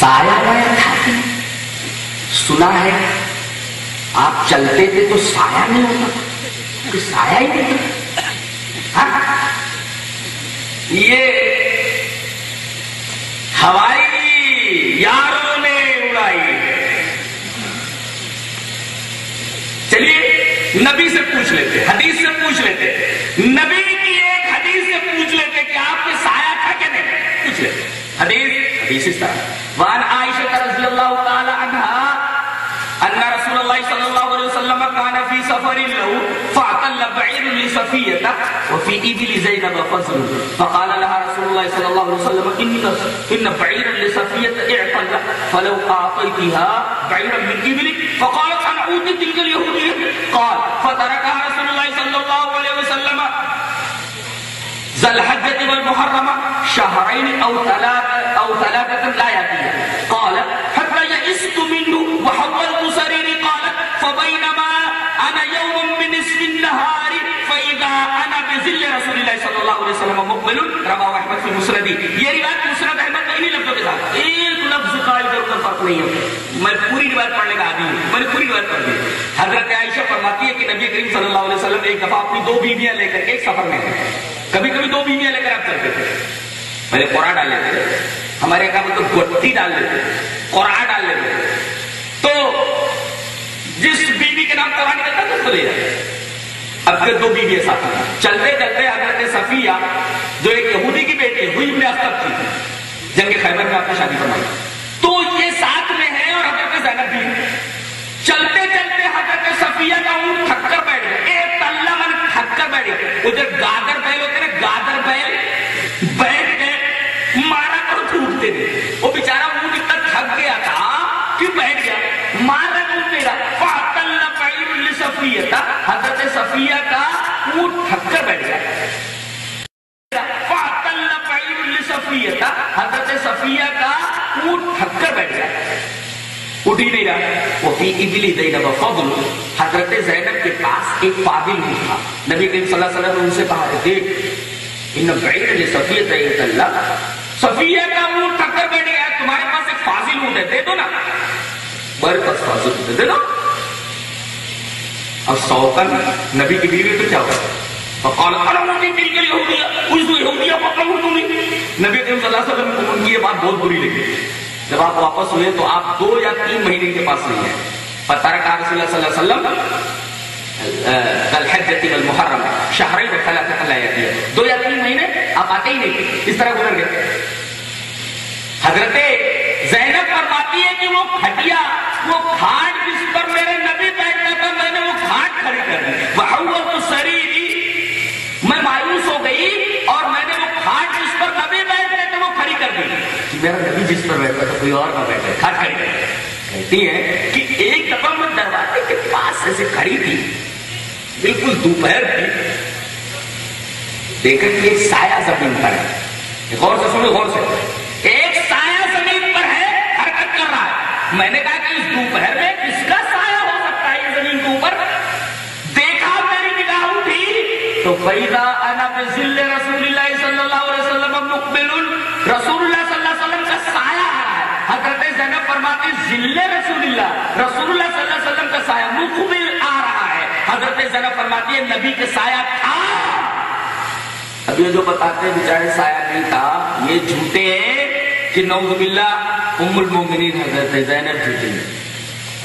سایہ وایا تھا کہ سنا ہے آپ چلتے تھے تو سایہ نہیں ہوتا کہ سایہ ہی نہیں تھا. یہ ہوائی یاروں نے اڑائی. چلیے نبی سے پوچھ لیتے, حدیث سے پوچھ لیتے, نبی کی ایک حدیث سے پوچھ لیتے کہ آپ کے سایہ تھا کہ نہیں, پوچھ لیتے. حدیث اس طرح وعن عائشہ رضی اللہ تعالی عنہا ان رسول اللہ صلی اللہ علیہ وسلم كان في سفر له فاعتل بعير لصفية وفي ابل زينب فضل فقال لها رسول الله صلى الله عليه وسلم ان بعيرا لصفية اعتل فلو اعطيتها بعيرا من ابلك فقالت انا اوتي تلك اليهودية قال فتركها رسول الله صلى الله عليه وسلم ذا الحجة والمحرمة شهرين او ثلاثة لا يأتيها قال حتى يئست منه وحولت سريري قال فبينما انا يوم من نصف النهار فاذا انا بظل رسول الله صلى الله عليه وسلم مقبل رواه احمد في مسند. یہ روایت مسند احمد میں انہی لفظوں کے ساتھ, ایک لفظ کا ادھر ادھر فرق نہیں ہے. میں پوری روایت پڑھنے کا عادی ہوں, میں نے پوری روایت پڑھ دی. حضرت عائشہ فرماتی ہے کہ نبی کریم صلی اللہ علیہ وسلم ایک دفعہ اپنی 2 بیویاں لے کر ایک سفر میں گئے. کبھی کبھی 2 بیویاں لے کر آپ چلتے تھے. پہلے قرآن ڈال لیتے تھے, ہمارے یہاں تو گٹھی ڈال لیتے, قرآن ڈال لیتے. تو جس بیوی کے نام قرآن نکلتا ہے اس کو لے جاتے. اب کے 2 بیویاں ساتھ ہیں. چلتے چلتے حضرت صفیہ جو ایک یہودی کی بیٹی ہوئی ابن اخطب تھی, جنگ خیبر میں آپ نے شادی فرمائی, تو یہ ساتھ میں ہے اور حضرت زینب بھی. چلتے چلتے حضرت صفیہ کا اونٹ تھک کر بیٹھ گیا, ایک تلہ من تھک کر بیٹھ گیا. ادھر گادر بیل ہوتے ہیں, گادر بیل بیٹھ گئے, مارا کر ٹوٹتے تھے. وہ بیچارہ اونٹ اتنا تھک گیا تھا کہ بیٹھ گیا, مارا کر میرا فاطل بعیر لصفیہ تھا. حضرت صفیہ کا اونٹ تھک کر بیٹھ گیا. فاطل بعیر لصفیہ تھا. حضرت صفیہ کا اونٹ تھک کر بیٹھ گیا, اٹھ ہی نہیں رہا. وفی ابل زینب فضل. حضرت زینب کے پاس ایک فاضل اونٹ تھا. نبی کریم صلی اللہ علیہ وسلم نے ان سے کہا, دیکھ ان بعیر لصفیہ اللہ, صفیہ کا اونٹ تھک کر بیٹھ گیا, تمہارے پاس ایک فاضل اونٹ ہے, دے دو نا. میرے پاس فاضل اونٹ دے دو. اب سوکن نبی کی بیوی تو کیا ہوگا, فقال انا اوتی تلک الیہودیہ, اس یہودیہ کو اپنا اونٹ دوں گی. نبی کریم صلی اللہ علیہ وسلم کو ان کی یہ بات بہت بری لگی. جب آپ واپس ہوئے تو آپ 2 یا 3 مہینے کے پاس نہیں ہیں. فترک رسول اللہ صلی اللہ علیہ وسلم الحجۃ والمحرم شهرين وثلاثة لا يأتيها. 2 یا 3 مہینے آپ آتے ہی نہیں, اس طرح گزر گئے. حضرت زینب فرماتی ہے کہ وہ کھٹیا, وہ کھاٹ جس پر میرے نبی بیٹھتا تھا, میں نے وہ کھاٹ کھڑی کر دی. وحولت سریری, میں مایوس ہو گئی اور میں نے وہ کھاٹ جس پر نبی بیٹھتے تھے وہ کھڑی کر دی. میرا نبی جس پر بیٹھتا تھا کوئی اور نہ بیٹھے, کھاٹ کھڑی کر دی. کہتی ہے کہ ایک دفعہ میں دروازے کے پاس ایسے کھڑی تھی, بالکل دوپہر تھی, دیکھا کہ ایک سایہ زمین پر ہے. غور سے سنو, غور سے, ایک سایہ زمین پر ہے, حرکت کر رہا ہے. میں نے کہا کہ اس دوپہر میں کس کا سایہ ہو سکتا ہے یہ زمین کے اوپر. دیکھا, میری نگاہ اٹھی تو فیضا انا بظل رسول اللہ صلی اللہ علیہ وسلم مقبل, رسول اللہ صلی اللہ علیہ وسلم کا سایہ آ رہا ہے. حضرت زینب فرماتی ذل رسول اللہ, رسول اللہ صلی اللہ علیہ وسلم کا سایہ مقبل آ رہا ہے. حضرت زینب فرماتی ہے نبی کے سایہ تھا. اب یہ جو بتاتے ہیں بیچارے سایہ نہیں تھا, یہ جھوٹے ہیں کہ نعوذ باللہ ام المومنین حضرت زینب جھوٹے ہیں.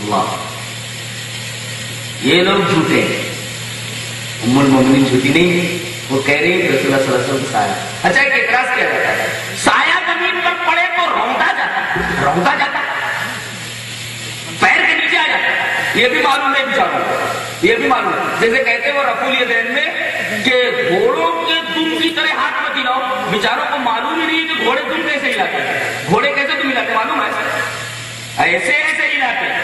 اللہ, یہ لوگ جھوٹے ہیں, ام المومنین جھوٹی نہیں. وہ کہہ رہے ہیں رسول اللہ صلی اللہ علیہ وسلم کا سایہ. اچھا ایک اعتراض کیا جاتا ہے, سایہ زمین پر پڑے تو روندا جاتا, پیر کے نیچے آ جاتا ہے. یہ بھی معلوم نہیں بیچاروں, یہ بھی معلوم ہے. جیسے کہتے ہیں وہ رفول یدین میں کہ گھوڑوں کے دم کی طرح ہاتھ مت ہلاؤ. بیچاروں کو معلوم ہی نہیں ہے کہ گھوڑے دم کیسے ہلاتے ہیں. گھوڑے کیسے تم ہلاتے معلوم ہے, ایسے ایسے ہلاتے ہیں,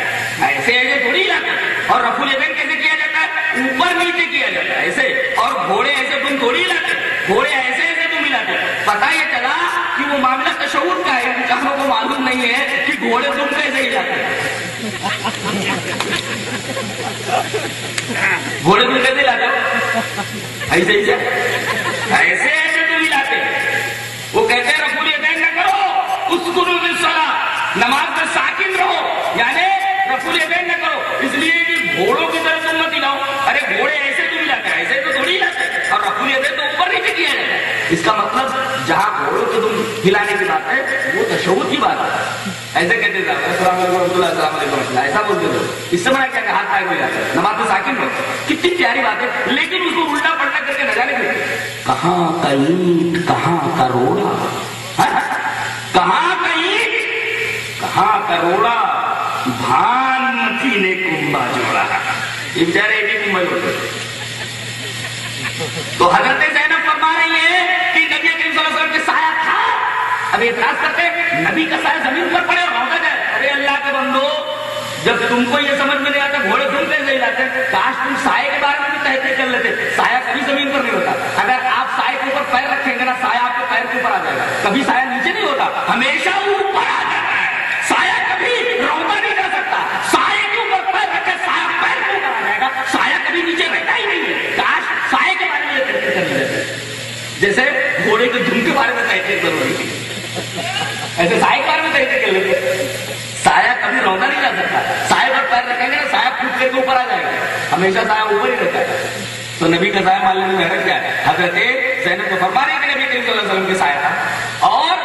ایسے ایسے تھوڑی ہلاتے ہیں. اور رفول یدین کیسے کیا جاتا ہے, اوپر نیچے کیا جاتا ہے ایسے. اور گھوڑے ایسے تم تھوڑی ہلاتے, گھوڑے ایسے ایسے تم ہلاتے. پتا یہ چلا کہ وہ معاملہ تشعور کا ہے, بیچاروں کو معلوم نہیں ہے کہ گھوڑے دم کیسے ہلاتے ہیں. گھوڑے تم کیسے ہلاتے ہو, ایسے ایسے ایسے ایسے تم ہلاتے. وہ کہتے ہیں رفول یدین نہ کرو, اسکنوا بالصلاۃ, اس کا مطلب جہاں گھوڑوں کو تم ہلانے کی بات ہے وہ تشہد کی بات ہے. ایسے کہتے تھے السلام علیکم ورحمۃ اللہ، السلام علیکم ورحمۃ اللہ، ایسا بولتے تھے. اس سے بڑا کیا کہ ہاتھ پائے ہو جاتا ہے، نماز میں ساکن ہو. کتنی پیاری بات ہے، لیکن اس کو الٹا پلٹا کر کے نہ جانے کے کہاں کا اینٹ کہاں کا روڑا، کہاں کا اینٹ کہاں کا روڑا، بھان متی نے کنبا جوڑا. یہ بیچارے ایک ہی کنبا جوڑتے تھے. تو حضرت زینب فرما رہی ہے کہ نبی کریم صلی اللہ علیہ وسلم کے سایہ تھا. اب اعتراض کرتے نبی کا سایہ زمین پر پڑے اور روتا جائے. ارے اللہ کے بندو، جب تم کو یہ سمجھ میں نہیں آتا گھوڑے تم کیسے ہلاتے، کاش تم سائے کے بارے میں بھی تحقیق کر لیتے. سایہ کبھی زمین پر نہیں ہوتا. اگر آپ سائے کے اوپر پیر رکھیں گے نا، سایہ آپ کے پیر کے اوپر آ جائے گا. کبھی سایہ نیچے نہیں ہوتا، ہمیشہ اوپر آ جاتا ہے. سایہ کبھی روتا نہیں جا سکتا. سائے کے اوپر پیر رکھے سایہ پیر کے اوپر آ جائے گا. سایہ کبھی نیچے رہتا ہی نہیں ہے. کاش سائے کے بارے میں یہ تحقیق کر لیتے، جیسے گھوڑے کے دھن کے بارے میں تحقیق کر رہی تھی، ایسے سائے کے بارے میں تحقیق کر لیتے. سایہ کبھی رونا نہیں جا سکتا. سایہ پر پیر رکھیں گے نا، سایہ پھوٹ کے اوپر آ جائے گا. ہمیشہ سایہ اوپر ہی رہتا ہے. تو نبی کا سایہ مان لینے میں حیرت کیا ہے. حضرت زینب کو فرما رہی ہے کہ نبی کریم صلی اللہ علیہ وسلم کے سایہ تھا. اور